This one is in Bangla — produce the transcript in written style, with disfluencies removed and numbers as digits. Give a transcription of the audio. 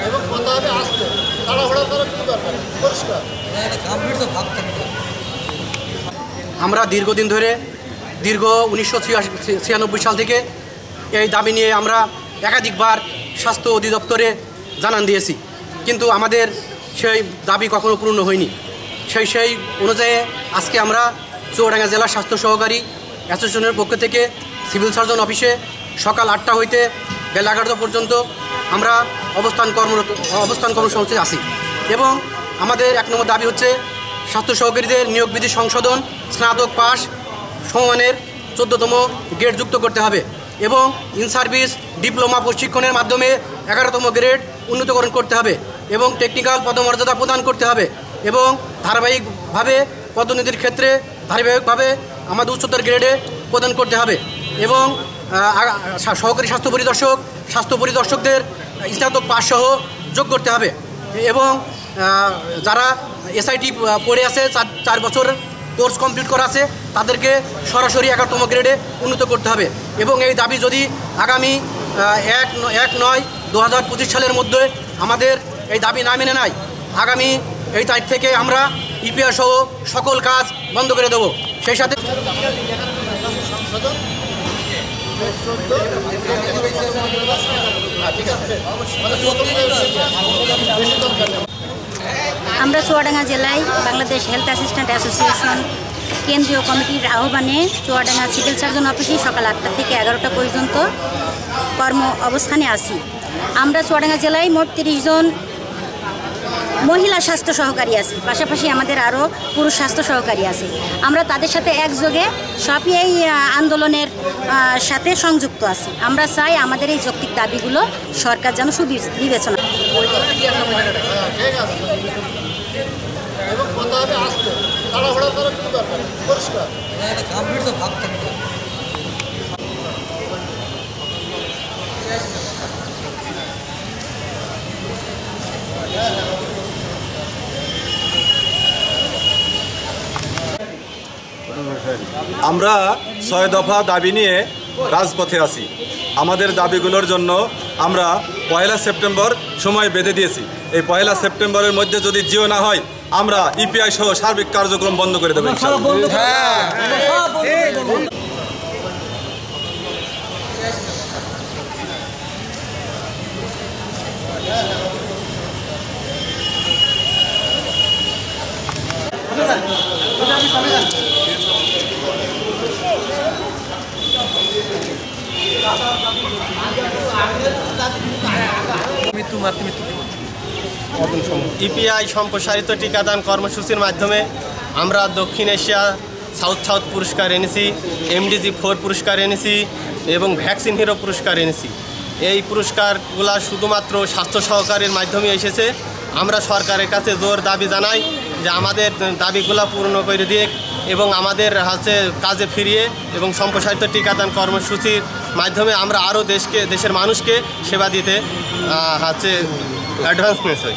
এবং কথা হবে আসতে তাড়াহুড়া করার কোনো দরকার নেই, পরিষ্কার। আমরা দীর্ঘদিন ধরে 1996 সাল থেকে এই দাবি নিয়ে আমরা একাধিকবার স্বাস্থ্য অধিদপ্তরে জানান দিয়েছি, কিন্তু আমাদের সেই দাবি কখনো পূর্ণ হয়নি। সেই অনুযায়ী আজকে আমরা চুয়াডাঙ্গা জেলা স্বাস্থ্য সহকারী অ্যাসোসিয়েশনের পক্ষ থেকে সিভিল সার্জন অফিসে সকাল 8টা হইতে বেলা 11টা পর্যন্ত আমরা অবস্থান কর্মসূচিতে আছি। এবং আমাদের 1 নম্বর দাবি হচ্ছে স্বাস্থ্য সহকারীদের নিয়োগ বিধি সংশোধন, স্নাতক পাস সমমানের 14তম গ্রেড যুক্ত করতে হবে এবং ইন সার্ভিস ডিপ্লোমা প্রশিক্ষণের মাধ্যমে 11তম গ্রেড উন্নীতকরণ করতে হবে এবং টেকনিক্যাল পদমর্যাদা প্রদান করতে হবে এবং ধারাবাহিকভাবে পদোন্নতির ক্ষেত্রে ধারাবাহিকভাবে আমাদের উচ্চতর গ্রেডে প্রদান করতে হবে এবং সহকারী স্বাস্থ্য পরিদর্শকদের স্নাতক পাস সহ যোগ করতে হবে এবং যারা এসআইটি পড়ে আছে 4 বছর কোর্স কমপ্লিট করা আছে তাদেরকে সরাসরি 11তম গ্রেডে উন্নীত করতে হবে এবং এই দাবি যদি আগামী 1/9/2025 সালের মধ্যে আমাদের এই দাবি না মেনে নেয়, আগামী এই তারিখ থেকে আমরা ইপিআর সহ সকল কাজ বন্ধ করে দেব। সেই সাথে আমরা চুয়াডাঙ্গা জেলায় বাংলাদেশ হেলথ অ্যাসিস্ট্যান্ট অ্যাসোসিয়েশন কেন্দ্রীয় কমিটির আহ্বানে চুয়াডাঙ্গা সিভিল সার্জন অফিসে সকাল 8টা থেকে 11টা পর্যন্ত কর্ম অবস্থানে আছি। আমরা চুয়াডাঙ্গা জেলায় মোট 30 জন মহিলা স্বাস্থ্য সহকারী আছে, পাশাপাশি আমাদের আরও পুরুষ স্বাস্থ্য সহকারী আছে। আমরা তাদের সাথে একযোগে সবই এই আন্দোলনের সাথে সংযুক্ত আছি। আমরা চাই আমাদের এই যৌক্তিক দাবিগুলো সরকার যেন সুবিবেচনা। এবং কথা হবে আসতে তাড়াহুড়া করার কোনো দরকার নেই, পরিষ্কার। আমরা 6 দফা দাবি নিয়ে রাজপথে আছি। আমাদের দাবিগুলোর জন্য আমরা 1 সেপ্টেম্বর সময় বেঁধে দিয়েছি। এই 1 সেপ্টেম্বরের মধ্যে যদি জিও না হয় আমরা ইপিআই সহ সার্বিক কার্যক্রম বন্ধ করে দেবো। ইপিআই সম্প্রসারিত টিকাদান কর্মসূচির মাধ্যমে আমরা দক্ষিণ এশিয়া সাউথ পুরস্কার এনেছি, MDG 4 পুরস্কার এনেছি এবং ভ্যাকসিন হিরো পুরস্কার এনেছি। এই পুরস্কারগুলো শুধুমাত্র স্বাস্থ্য সহকারীর মাধ্যমে এসেছে। আমরা সরকারের কাছে জোর দাবি জানাই যে আমাদের দাবিগুলো পূর্ণ করে দিয়ে এবং আমাদের কাজে ফিরিয়ে এবং সম্প্রসারিত টিকাদান কর্মসূচির মাধ্যমে আমরা আরও দেশের মানুষকে সেবা দিতে অ্যাডভান্স হই।